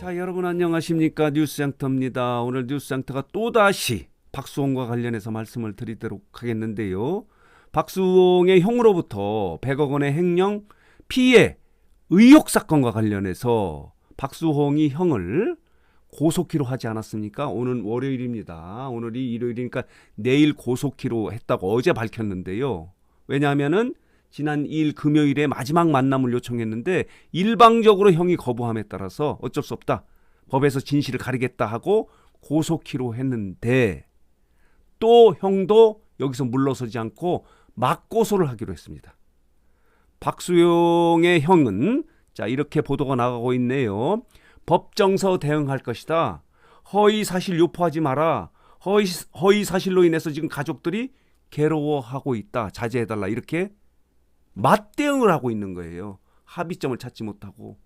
자, 여러분 안녕하십니까? 뉴스장터입니다. 오늘 뉴스장터가 또다시 박수홍과 관련해서 말씀을 드리도록 하겠는데요. 박수홍의 형으로부터 100억 원의 횡령 피해 의혹 사건과 관련해서 박수홍이 형을 고소키로 하지 않았습니까? 오늘 월요일입니다. 오늘이 일요일이니까 내일 고소키로 했다고 어제 밝혔는데요. 왜냐하면은 지난 2일 금요일에 마지막 만남을 요청했는데 일방적으로 형이 거부함에 따라서 어쩔 수 없다. 법에서 진실을 가리겠다 하고 고소키로 했는데 또 형도 여기서 물러서지 않고 맞고소를 하기로 했습니다. 박수홍의 형은 자 이렇게 보도가 나가고 있네요. 법정서 대응할 것이다. 허위 사실 유포하지 마라. 허위 사실로 인해서 지금 가족들이 괴로워하고 있다. 자제해달라. 이렇게 맞대응을 하고 있는 거예요. 합의점을 찾지 못하고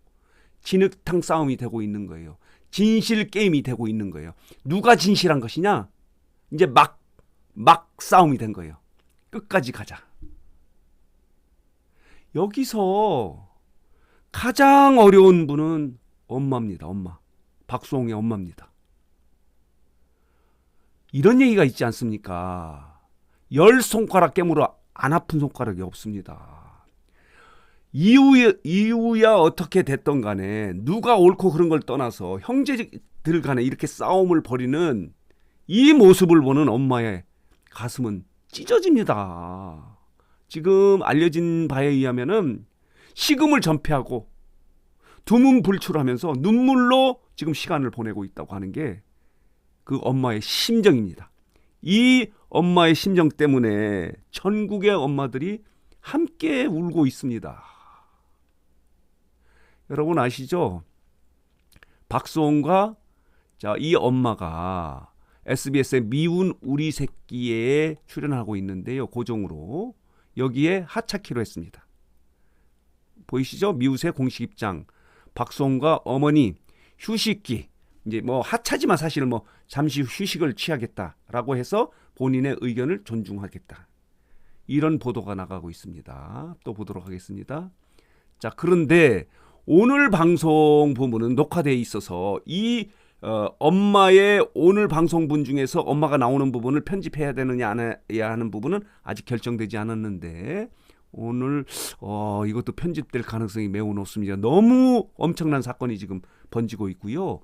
진흙탕 싸움이 되고 있는 거예요. 진실 게임이 되고 있는 거예요. 누가 진실한 것이냐? 이제 막 싸움이 된 거예요. 끝까지 가자. 여기서 가장 어려운 분은 엄마입니다. 엄마. 박수홍의 엄마입니다. 이런 얘기가 있지 않습니까? 10손가락 깨물어 안 아픈 손가락이 없습니다. 이유야 어떻게 됐던 간에 누가 옳고 그런 걸 떠나서 형제들 간에 이렇게 싸움을 벌이는 이 모습을 보는 엄마의 가슴은 찢어집니다. 지금 알려진 바에 의하면은 식음을 전폐하고 두문불출하면서 눈물로 지금 시간을 보내고 있다고 하는 게 그 엄마의 심정입니다. 이 엄마의 심정 때문에 전국의 엄마들이 함께 울고 있습니다. 여러분 아시죠? 박수홍과 이 엄마가 SBS의 미운 우리 새끼에 출연하고 있는데요. 고정으로 여기에 하차키로 했습니다. 보이시죠? 미우새 공식 입장. 박수홍과 어머니 휴식기. 이제 뭐 하차지만 사실은 뭐 잠시 휴식을 취하겠다라고 해서 본인의 의견을 존중하겠다. 이런 보도가 나가고 있습니다. 또 보도록 하겠습니다. 자, 그런데 오늘 방송 부분은 녹화되어 있어서 이 엄마의 오늘 방송분 중에서 엄마가 나오는 부분을 편집해야 되느냐 안 해야 하는 부분은 아직 결정되지 않았는데 오늘 이것도 편집될 가능성이 매우 높습니다. 너무 엄청난 사건이 지금 번지고 있고요.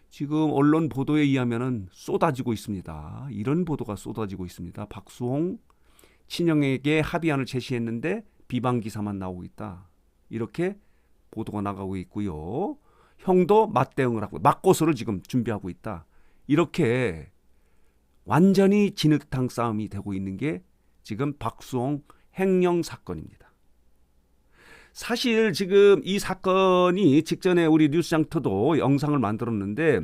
지금 언론 보도에 의하면은 쏟아지고 있습니다. 이런 보도가 쏟아지고 있습니다. 박수홍 친형에게 합의안을 제시했는데 비방 기사만 나오고 있다. 이렇게 보도가 나가고 있고요. 형도 맞대응을 하고 맞고소를 지금 준비하고 있다. 이렇게 완전히 진흙탕 싸움이 되고 있는 게 지금 박수홍 횡령 사건입니다. 사실 지금 이 사건이 직전에 우리 뉴스장터도 영상을 만들었는데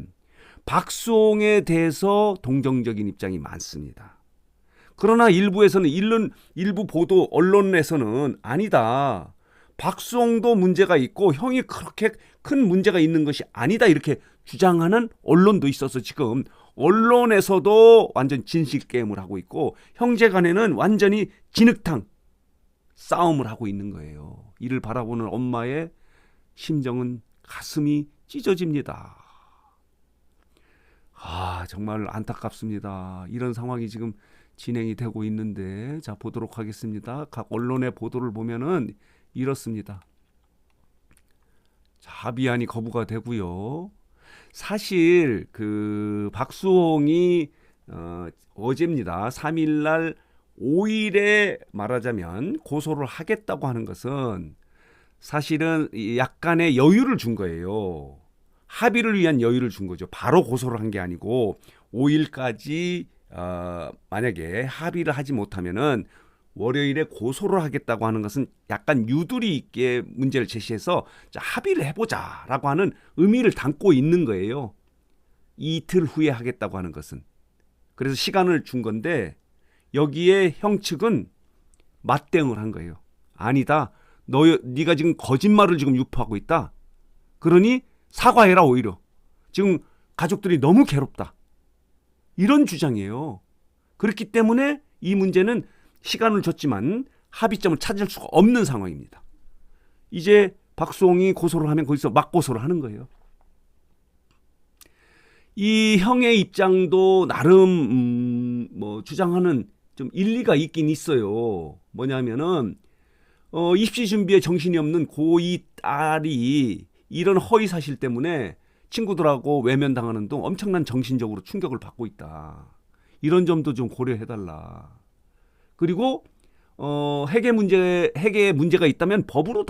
박수홍에 대해서 동정적인 입장이 많습니다. 그러나 일부에서는 일부 보도 언론에서는 아니다. 박수홍도 문제가 있고 형이 그렇게 큰 문제가 있는 것이 아니다. 이렇게 주장하는 언론도 있어서 지금 언론에서도 완전 진실 게임을 하고 있고 형제 간에는 완전히 진흙탕 싸움을 하고 있는 거예요. 이를 바라보는 엄마의 심정은 가슴이 찢어집니다. 정말 안타깝습니다. 이런 상황이 지금 진행이 되고 있는데 자 보도록 하겠습니다. 각 언론의 보도를 보면은 이렇습니다. 자, 합의안이 거부가 되고요. 사실 그 박수홍이 어제입니다. 3일날 5일에 말하자면 고소를 하겠다고 하는 것은 사실은 약간의 여유를 준 거예요. 합의를 위한 여유를 준 거죠. 바로 고소를 한 게 아니고 5일까지 만약에 합의를 하지 못하면은 월요일에 고소를 하겠다고 하는 것은 약간 유두리 있게 문제를 제시해서 자, 합의를 해보자라고 하는 의미를 담고 있는 거예요. 이틀 후에 하겠다고 하는 것은. 그래서 시간을 준 건데 여기에 형 측은 맞대응을 한 거예요. 아니다. 네가 지금 거짓말을 지금 유포하고 있다. 그러니 사과해라 오히려. 지금 가족들이 너무 괴롭다. 이런 주장이에요. 그렇기 때문에 이 문제는 시간을 줬지만 합의점을 찾을 수가 없는 상황입니다. 이제 박수홍이 고소를 하면 거기서 맞고소를 하는 거예요. 이 형의 입장도 나름 뭐 주장하는 좀 일리가 있긴 있어요. 뭐냐면은 입시 준비에 정신이 없는 고2 딸이 이런 허위 사실 때문에 친구들하고 외면당하는 등 엄청난 정신적으로 충격을 받고 있다. 이런 점도 좀 고려해달라. 그리고 회계에 문제가 있다면 법으로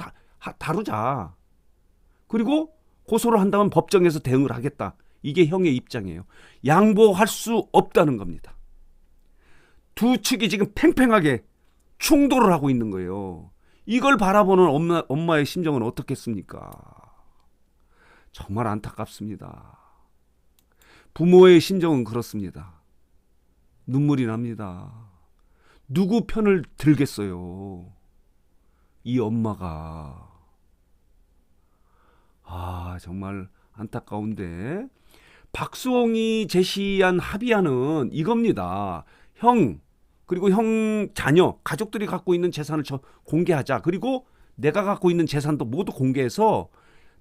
다루자. 그리고 고소를 한다면 법정에서 대응을 하겠다. 이게 형의 입장이에요. 양보할 수 없다는 겁니다. 두 측이 지금 팽팽하게 충돌을 하고 있는 거예요. 이걸 바라보는 엄마의 심정은 어떻겠습니까? 정말 안타깝습니다. 부모의 심정은 그렇습니다. 눈물이 납니다. 누구 편을 들겠어요? 이 엄마가. 정말 안타까운데 박수홍이 제시한 합의안은 이겁니다. 형 그리고 형 자녀 가족들이 갖고 있는 재산을 공개하자. 그리고 내가 갖고 있는 재산도 모두 공개해서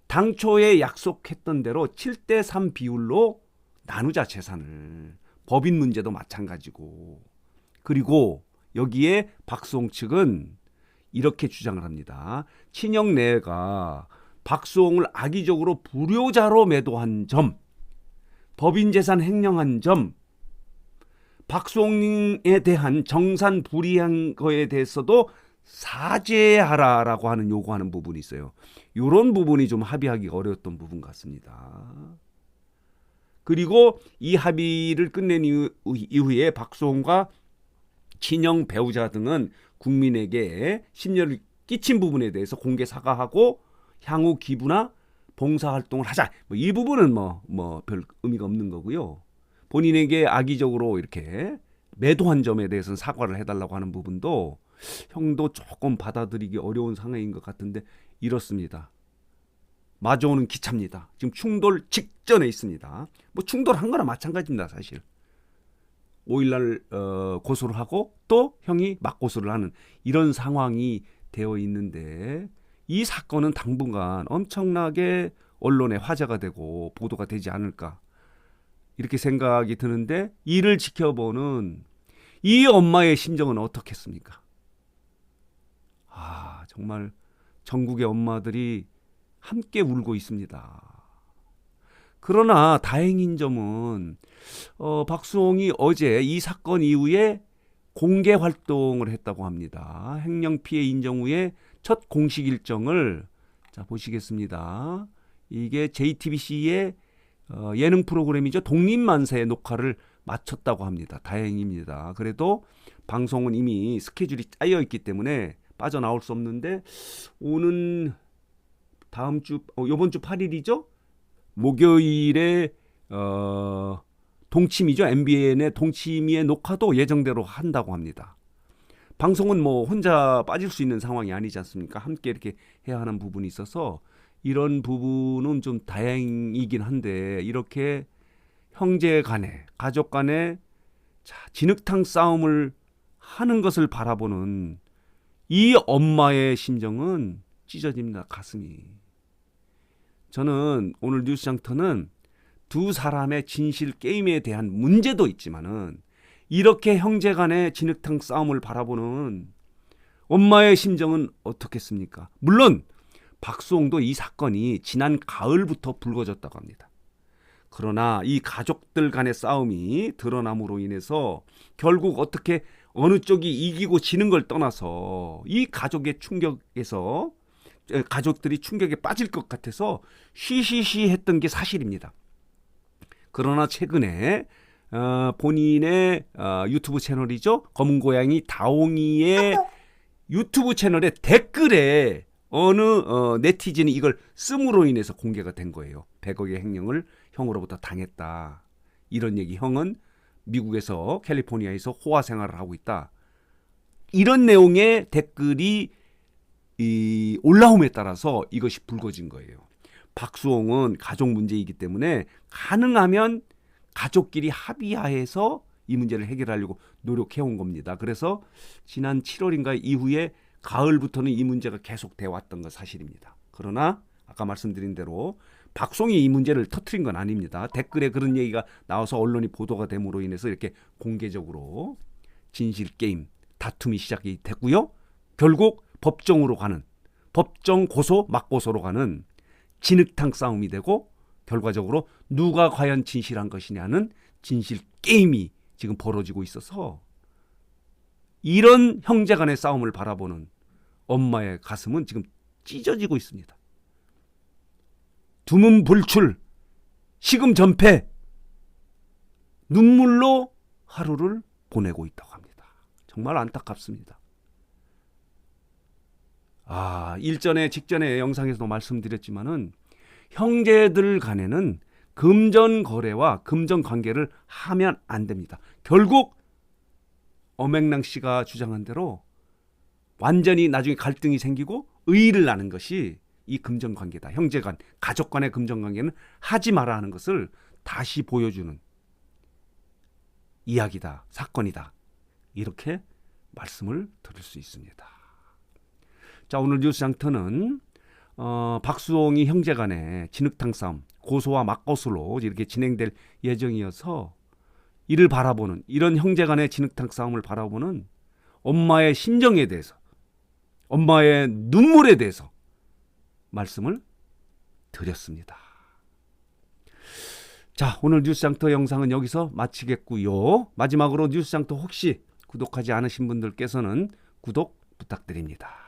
당초에 약속했던 대로 7대3 비율로 나누자 재산을. 법인 문제도 마찬가지고. 그리고 여기에 박수홍 측은 이렇게 주장을 합니다. 친형 내가 박수홍을 악의적으로 불효자로 매도한 점, 법인 재산 횡령한 점, 박수홍에 대한 정산 불이한 거에 대해서도 사죄하라라고 하는 요구하는 부분이 있어요. 이런 부분이 좀 합의하기 어려웠던 부분 같습니다. 그리고 이 합의를 끝낸 이후에 박수홍과 친형 배우자 등은 국민에게 심려를 끼친 부분에 대해서 공개 사과하고 향후 기부나 봉사활동을 하자. 이 부분은 별 의미가 없는 거고요. 본인에게 악의적으로 이렇게 매도한 점에 대해서는 사과를 해달라고 하는 부분도 형도 조금 받아들이기 어려운 상황인 것 같은데 이렇습니다. 마주오는 기차입니다. 지금 충돌 직전에 있습니다. 충돌한 거나 마찬가지입니다. 사실. 5일날 고소를 하고 또 형이 맞고소를 하는 이런 상황이 되어 있는데 이 사건은 당분간 엄청나게 언론에 화제가 되고 보도가 되지 않을까 이렇게 생각이 드는데 이를 지켜보는 이 엄마의 심정은 어떻겠습니까? 정말 전국의 엄마들이 함께 울고 있습니다. 그러나 다행인 점은 박수홍이 어제 이 사건 이후에 공개 활동을 했다고 합니다. 횡령 피해 인정 후에 첫 공식 일정을 보시겠습니다. 이게 JTBC의 예능 프로그램이죠. 독립만세 녹화를 마쳤다고 합니다. 다행입니다. 그래도 방송은 이미 스케줄이 짜여 있기 때문에 빠져나올 수 없는데 오는 다음 주 이번 주 8일이죠. 목요일에 동치미죠. MBN의 동치미의 녹화도 예정대로 한다고 합니다. 방송은 혼자 빠질 수 있는 상황이 아니지 않습니까? 함께 이렇게 해야 하는 부분이 있어서 이런 부분은 좀 다행이긴 한데 이렇게 형제 간에 가족 간에 진흙탕 싸움을 하는 것을 바라보는 이 엄마의 심정은 찢어집니다. 가슴이. 저는 오늘 뉴스장터는 두 사람의 진실 게임에 대한 문제도 있지만은 이렇게 형제 간의 진흙탕 싸움을 바라보는 엄마의 심정은 어떻겠습니까? 물론 박수홍도 이 사건이 지난 가을부터 불거졌다고 합니다. 그러나 이 가족들 간의 싸움이 드러남으로 인해서 결국 어떻게 어느 쪽이 이기고 지는 걸 떠나서 이 가족의 충격에서 가족들이 충격에 빠질 것 같아서 쉬쉬쉬 했던 게 사실입니다. 그러나 최근에 본인의 유튜브 채널이죠. 검은 고양이 다옹이의 유튜브 채널의 댓글에 어느 네티즌이 이걸 씀으로 인해서 공개가 된 거예요. 100억의 횡령을 형으로부터 당했다. 이런 얘기. 형은 미국에서 캘리포니아에서 호화 생활을 하고 있다. 이런 내용의 댓글이 올라옴에 따라서 이것이 불거진 거예요. 박수홍은 가족 문제이기 때문에 가능하면 가족끼리 합의하에서 이 문제를 해결하려고 노력해온 겁니다. 그래서 지난 7월인가 이후에 가을부터는 이 문제가 계속돼 왔던 건 사실입니다. 그러나 아까 말씀드린 대로 박송이 이 문제를 터뜨린 건 아닙니다. 댓글에 그런 얘기가 나와서 언론이 보도가 됨으로 인해서 이렇게 공개적으로 진실 게임, 다툼이 시작이 됐고요. 결국 법정으로 가는, 법정 고소, 맞고소로 가는 진흙탕 싸움이 되고 결과적으로 누가 과연 진실한 것이냐는 진실 게임이 지금 벌어지고 있어서 이런 형제 간의 싸움을 바라보는 엄마의 가슴은 지금 찢어지고 있습니다. 두문불출, 식음전폐, 눈물로 하루를 보내고 있다고 합니다. 정말 안타깝습니다. 일전에 직전에 영상에서도 말씀드렸지만은 형제들 간에는 금전 거래와 금전 관계를 하면 안 됩니다. 결국 엄앵랑 씨가 주장한 대로 완전히 나중에 갈등이 생기고 의의를 나는 것이 이 금전 관계다. 형제 간, 가족 간의 금전 관계는 하지 마라 하는 것을 다시 보여주는 이야기다, 사건이다. 이렇게 말씀을 드릴 수 있습니다. 자, 오늘 뉴스 장터는 박수홍이 형제 간의 진흙탕 싸움, 고소와 맞고소로 이렇게 진행될 예정이어서 이를 바라보는, 이런 형제 간의 진흙탕 싸움을 바라보는 엄마의 심정에 대해서, 엄마의 눈물에 대해서 말씀을 드렸습니다. 자, 오늘 뉴스장터 영상은 여기서 마치겠고요. 마지막으로 뉴스장터 혹시 구독하지 않으신 분들께서는 구독 부탁드립니다.